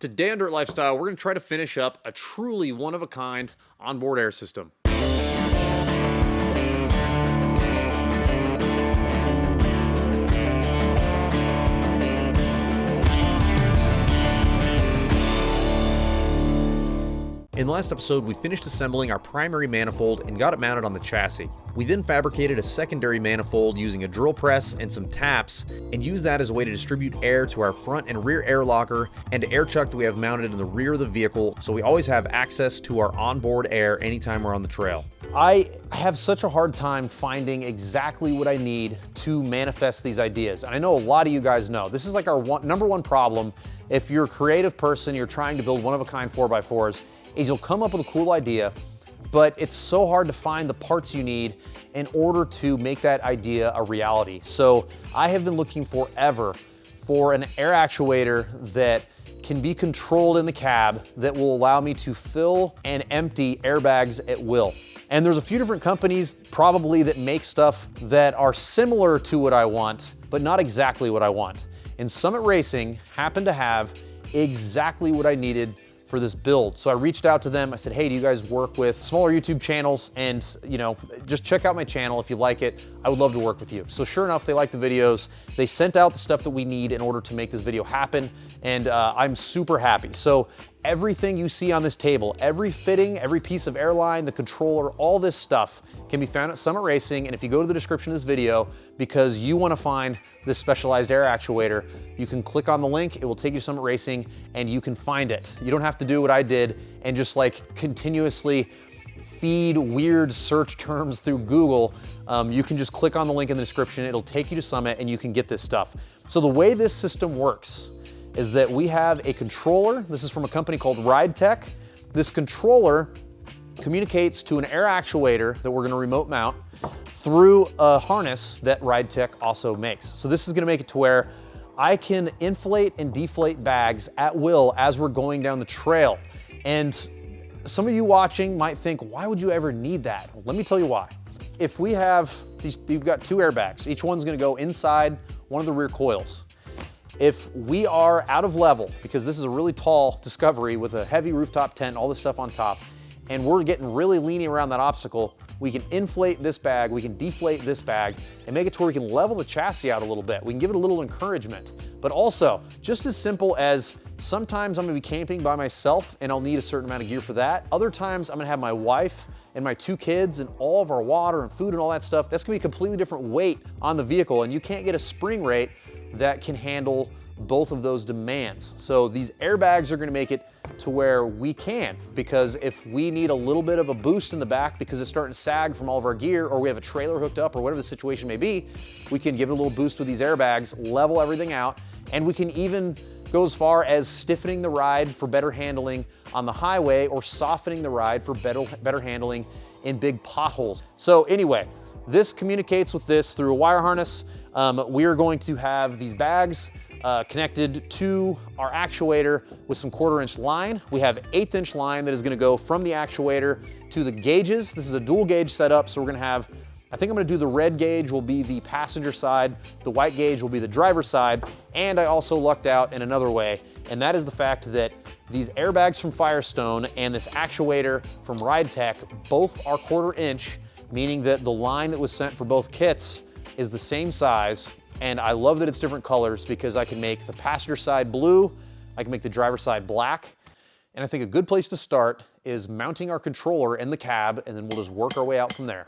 Today on Dirt Lifestyle, we're going to try to finish up a truly one-of-a-kind onboard air system. In the last episode, we finished assembling our primary manifold and got it mounted on the chassis. We then fabricated a secondary manifold using a drill press and some taps, and used that as a way to distribute air to our front and rear air locker and air chuck that we have mounted in the rear of the vehicle, so we always have access to our onboard air anytime we're on the trail. I have such a hard time finding exactly what I need to manifest these ideas. And I know a lot of you guys know, this is like our number one problem. If you're a creative person, you're trying to build one-of-a-kind 4x4s, is you'll come up with a cool idea, but it's so hard to find the parts you need in order to make that idea a reality. So I have been looking forever for an air actuator that can be controlled in the cab that will allow me to fill and empty airbags at will. And there's a few different companies probably that make stuff that are similar to what I want, but not exactly what I want. And Summit Racing happened to have exactly what I needed for this build. So I reached out to them. I said, hey, do you guys work with smaller YouTube channels? And just check out my channel if you like it. I would love to work with you. So sure enough, they liked the videos. They sent out the stuff that we need in order to make this video happen. And I'm super happy. So everything you see on this table, every fitting, every piece of airline, the controller, all this stuff can be found at Summit Racing. And if you go to the description of this video, because you want to find this specialized air actuator, you can click on the link, it will take you to Summit Racing and you can find it. You don't have to do what I did and just like continuously feed weird search terms through Google. You can just click on the link in the description, it'll take you to Summit and you can get this stuff. So the way this system works is that we have a controller. This is from a company called RideTech. This controller communicates to an air actuator that we're gonna remote mount through a harness that RideTech also makes. So this is gonna make it to where I can inflate and deflate bags at will as we're going down the trail. And some of you watching might think, why would you ever need that? Well, let me tell you why. If we have these, you've got two airbags. Each one's gonna go inside one of the rear coils. If we are out of level, because this is a really tall Discovery with a heavy rooftop tent, all this stuff on top, and we're getting really leaning around that obstacle, we can inflate this bag, we can deflate this bag, and make it to where we can level the chassis out a little bit. We can give it a little encouragement. But also, just as simple as sometimes I'm gonna be camping by myself and I'll need a certain amount of gear for that. Other times I'm gonna have my wife and my two kids and all of our water and food and all that stuff. That's gonna be a completely different weight on the vehicle, and you can't get a spring rate that can handle both of those demands. So these airbags are gonna make it to where we can't, because if we need a little bit of a boost in the back because it's starting to sag from all of our gear, or we have a trailer hooked up, or whatever the situation may be, we can give it a little boost with these airbags, level everything out, and we can even go as far as stiffening the ride for better handling on the highway, or softening the ride for better handling in big potholes. So anyway, this communicates with this through a wire harness. We are going to have these bags connected to our actuator with some 1/4-inch line. We have 1/8-inch line that is gonna go from the actuator to the gauges. This is a dual gauge setup, so we're gonna have, I think I'm gonna do the red gauge will be the passenger side, the white gauge will be the driver's side, and I also lucked out in another way, and that is the fact that these airbags from Firestone and this actuator from RideTech both are 1/4-inch, meaning that the line that was sent for both kits is the same size. And I love that it's different colors because I can make the passenger side blue, I can make the driver's side black. And I think a good place to start is mounting our controller in the cab, and then we'll just work our way out from there.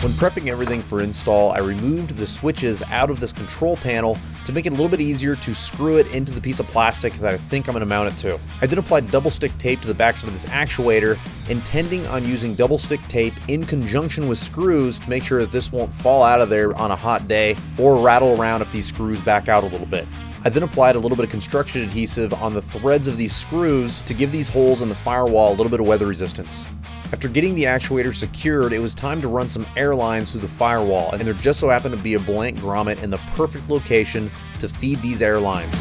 When prepping everything for install, I removed the switches out of this control panel to make it a little bit easier to screw it into the piece of plastic that I think I'm going to mount it to. I then applied double stick tape to the backside of this actuator, intending on using double stick tape in conjunction with screws to make sure that this won't fall out of there on a hot day or rattle around if these screws back out a little bit. I then applied a little bit of construction adhesive on the threads of these screws to give these holes in the firewall a little bit of weather resistance. After getting the actuator secured, it was time to run some air lines through the firewall, and there just so happened to be a blank grommet in the perfect location to feed these air lines.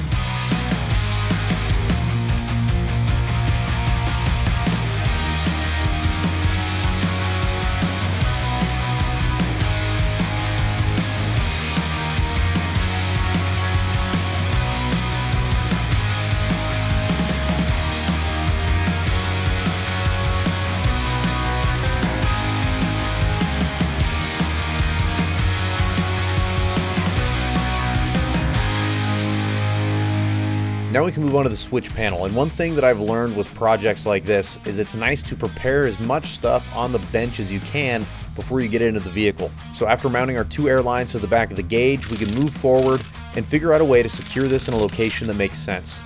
Now we can move on to the switch panel, and one thing that I've learned with projects like this is it's nice to prepare as much stuff on the bench as you can before you get into the vehicle. So after mounting our 2 air lines to the back of the gauge, we can move forward and figure out a way to secure this in a location that makes sense.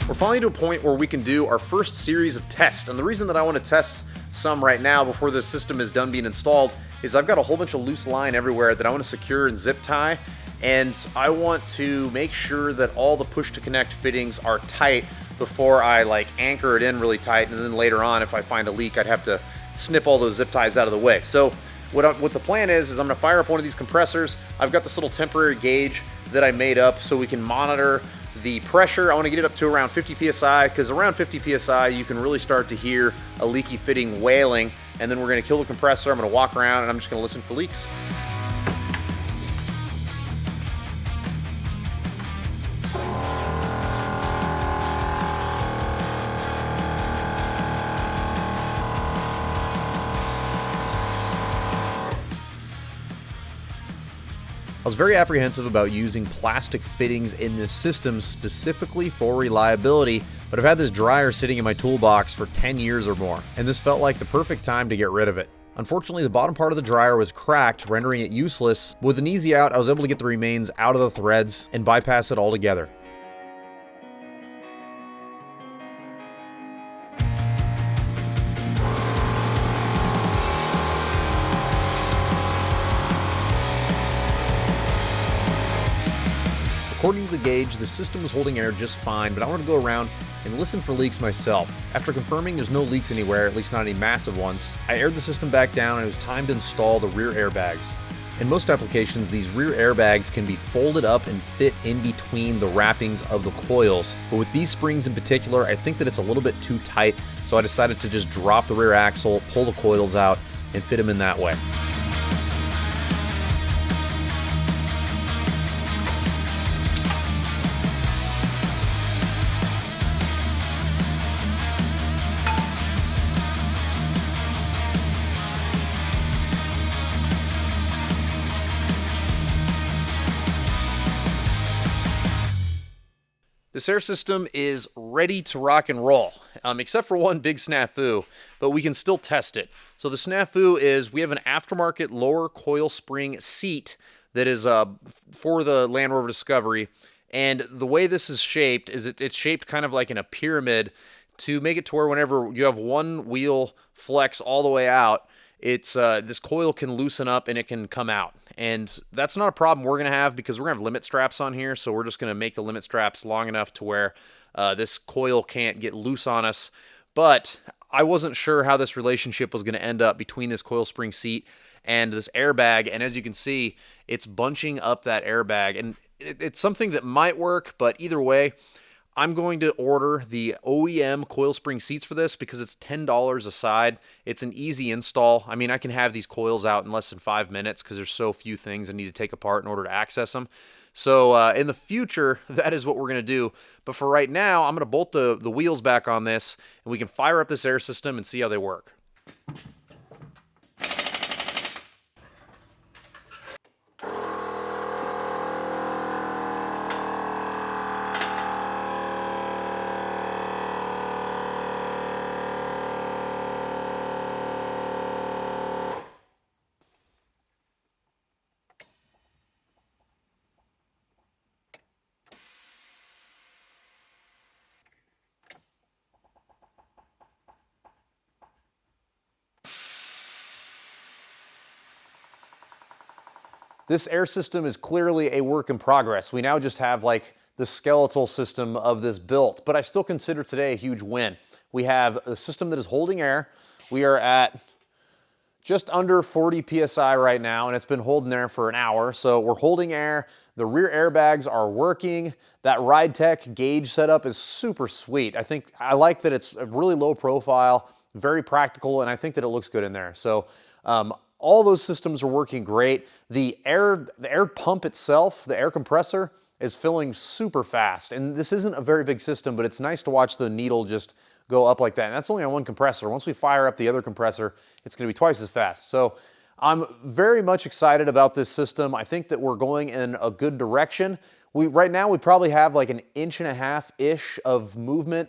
We're finally to a point where we can do our first series of tests, and the reason that I want to test some right now before this system is done being installed is I've got a whole bunch of loose line everywhere that I want to secure and zip tie, and I want to make sure that all the push to connect fittings are tight before I like anchor it in really tight, and then later on if I find a leak I'd have to snip all those zip ties out of the way. So what the plan is I'm going to fire up one of these compressors. I've got this little temporary gauge that I made up so we can monitor the pressure. I want to get it up to around 50 psi, because around 50 psi you can really start to hear a leaky fitting wailing, and then we're going to kill the compressor. I'm going to walk around and I'm just going to listen for leaks. I was very apprehensive about using plastic fittings in this system specifically for reliability, but I've had this dryer sitting in my toolbox for 10 years or more, and this felt like the perfect time to get rid of it. Unfortunately, the bottom part of the dryer was cracked, rendering it useless, but with an easy out, I was able to get the remains out of the threads and bypass it altogether. According to the gauge, the system was holding air just fine, but I wanted to go around and listen for leaks myself. After confirming there's no leaks anywhere, at least not any massive ones, I aired the system back down and it was time to install the rear airbags. In most applications, these rear airbags can be folded up and fit in between the wrappings of the coils, but with these springs in particular, I think that it's a little bit too tight, so I decided to just drop the rear axle, pull the coils out, and fit them in that way. This air system is ready to rock and roll, except for one big snafu, but we can still test it. So the snafu is we have an aftermarket lower coil spring seat that is for the Land Rover Discovery, and the way this is shaped is it's shaped kind of like in a pyramid to make it to where whenever you have one wheel flex all the way out, it's this coil can loosen up and it can come out. And that's not a problem we're going to have because we're going to have limit straps on here, so we're just going to make the limit straps long enough to where this coil can't get loose on us. But I wasn't sure how this relationship was going to end up between this coil spring seat and this airbag, and as you can see, it's bunching up that airbag, and it's something that might work, but either way, I'm going to order the OEM coil spring seats for this because it's $10 a side. It's an easy install. I mean, I can have these coils out in less than 5 minutes because there's so few things I need to take apart in order to access them. So in the future, that is what we're going to do. But for right now, I'm going to bolt the wheels back on this, and we can fire up this air system and see how they work. This air system is clearly a work in progress. We now just have like the skeletal system of this built, but I still consider today a huge win. We have a system that is holding air. We are at just under 40 PSI right now, and it's been holding there for an hour. So we're holding air. The rear airbags are working. That Ride Tech gauge setup is super sweet. I like that it's a really low profile, very practical, and I think that it looks good in there. So all those systems are working great. The air pump itself, the air compressor, is filling super fast. And this isn't a very big system, but it's nice to watch the needle just go up like that. And that's only on one compressor. Once we fire up the other compressor, it's going to be twice as fast. So I'm very much excited about this system. I think that we're going in a good direction. Right now we probably have like an 1.5-inch-ish of movement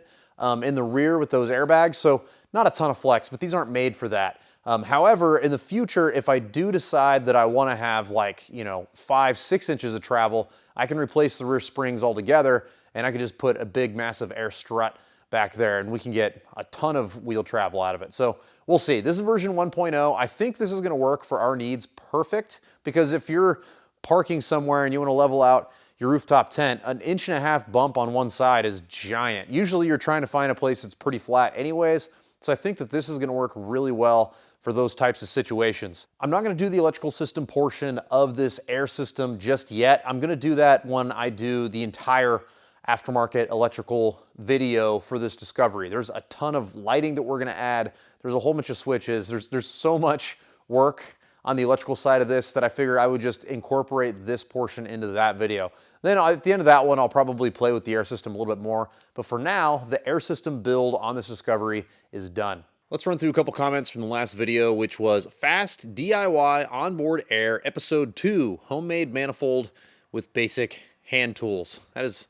in the rear with those airbags, so not a ton of flex, but these aren't made for that. However, in the future, if I do decide that I want to have like, 5-6 inches of travel, I can replace the rear springs altogether, and I can just put a big, massive air strut back there, and we can get a ton of wheel travel out of it. So we'll see. This is version 1.0. I think this is going to work for our needs perfect, because if you're parking somewhere and you want to level out your rooftop tent, an 1.5-inch bump on one side is giant. Usually you're trying to find a place that's pretty flat anyways, so I think that this is going to work really well for those types of situations. I'm not going to do the electrical system portion of this air system just yet. I'm going to do that when I do the entire aftermarket electrical video for this Discovery. There's a ton of lighting that we're going to add. There's a whole bunch of switches. There's so much work on the electrical side of this that I figured I would just incorporate this portion into that video. Then at the end of that one, I'll probably play with the air system a little bit more. But for now, the air system build on this Discovery is done. Let's run through a couple comments from the last video, which was Fast DIY Onboard Air Episode 2, Homemade Manifold with Basic Hand Tools. That's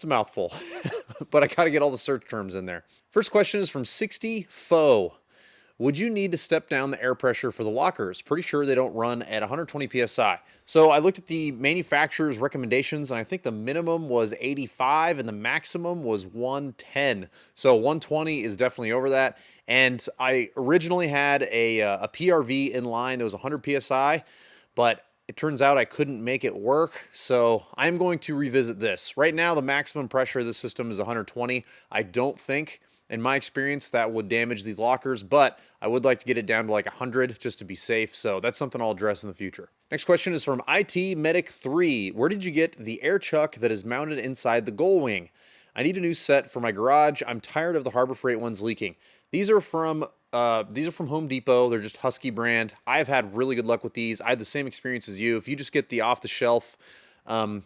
a mouthful, but I gotta get all the search terms in there. First question is from 60 Foe. Would you need to step down the air pressure for the lockers? Pretty sure they don't run at 120 PSI. So I looked at the manufacturer's recommendations, and I think the minimum was 85 and the maximum was 110. So 120 is definitely over that. And I originally had a PRV in line that was 100 PSI, but it turns out I couldn't make it work, so I'm going to revisit this. Right now, the maximum pressure of this system is 120. I don't think, in my experience, that would damage these lockers, but I would like to get it down to like 100 just to be safe, so that's something I'll address in the future. Next question is from IT Medic 3. Where did you get the air chuck that is mounted inside the gull wing? I need a new set for my garage. I'm tired of the Harbor Freight ones leaking. These are from Home Depot. They're just Husky brand. I've had really good luck with these. I had the same experience as you. If you just get the off-the-shelf,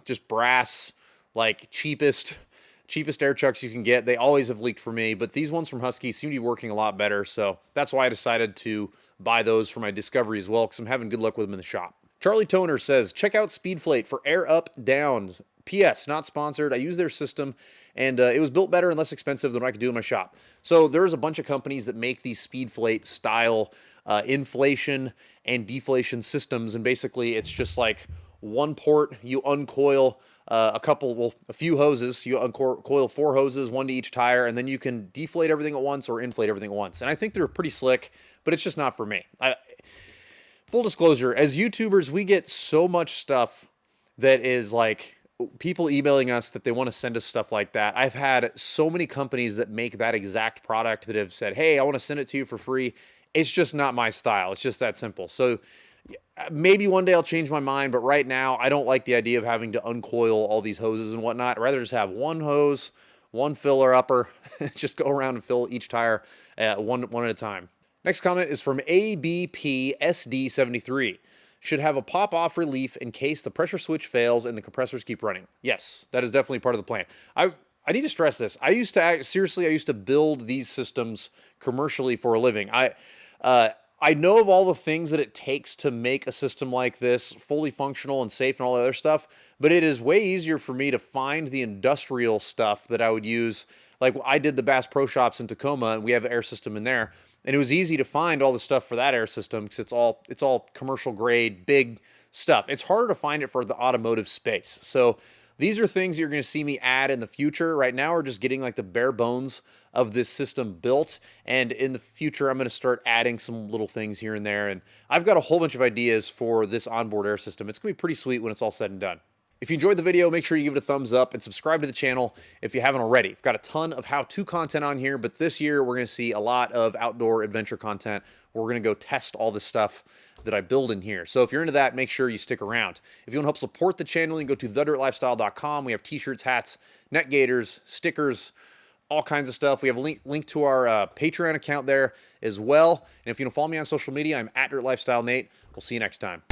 just brass, like cheapest air chucks you can get, they always have leaked for me. But these ones from Husky seem to be working a lot better. So that's why I decided to buy those for my Discovery as well, because I'm having good luck with them in the shop. Charlie Toner says, check out Speedflate for air up, down. P.S. Not sponsored. I use their system, and it was built better and less expensive than what I could do in my shop. So there's a bunch of companies that make these Speedflate style inflation and deflation systems, and basically it's just like one port, you uncoil a few hoses, you uncoil 4 hoses, 1 to each tire, and then you can deflate everything at once or inflate everything at once. And I think they're pretty slick, but it's just not for me. Full disclosure, as YouTubers, we get so much stuff that is like people emailing us that they want to send us stuff like that. I've had so many companies that make that exact product that have said, hey, I want to send it to you for free. It's just not my style. It's just that simple. So maybe one day I'll change my mind, but right now I don't like the idea of having to uncoil all these hoses and whatnot. I'd rather just have one hose, one filler upper, just go around and fill each tire one at a time. Next comment is from ABPSD73. Should have a pop-off relief in case the pressure switch fails and the compressors keep running. Yes, that is definitely part of the plan. I need to stress this. I used to build these systems commercially for a living. I know of all the things that it takes to make a system like this fully functional and safe and all that other stuff, but it is way easier for me to find the industrial stuff that I would use. Like I did the Bass Pro Shops in Tacoma, and we have an air system in there. And it was easy to find all the stuff for that air system because it's all commercial grade, big stuff. It's harder to find it for the automotive space. So these are things you're going to see me add in the future. Right now, we're just getting like the bare bones of this system built. And in the future, I'm going to start adding some little things here and there. And I've got a whole bunch of ideas for this onboard air system. It's going to be pretty sweet when it's all said and done. If you enjoyed the video, make sure you give it a thumbs up and subscribe to the channel if you haven't already. We've got a ton of how-to content on here, but this year we're going to see a lot of outdoor adventure content. We're going to go test all this stuff that I build in here. So if you're into that, make sure you stick around. If you want to help support the channel, you can go to thedirtlifestyle.com. We have t-shirts, hats, neck gaiters, stickers, all kinds of stuff. We have a link to our Patreon account there as well. And if you want to follow me on social media, I'm @DirtLifestyleNate. We'll see you next time.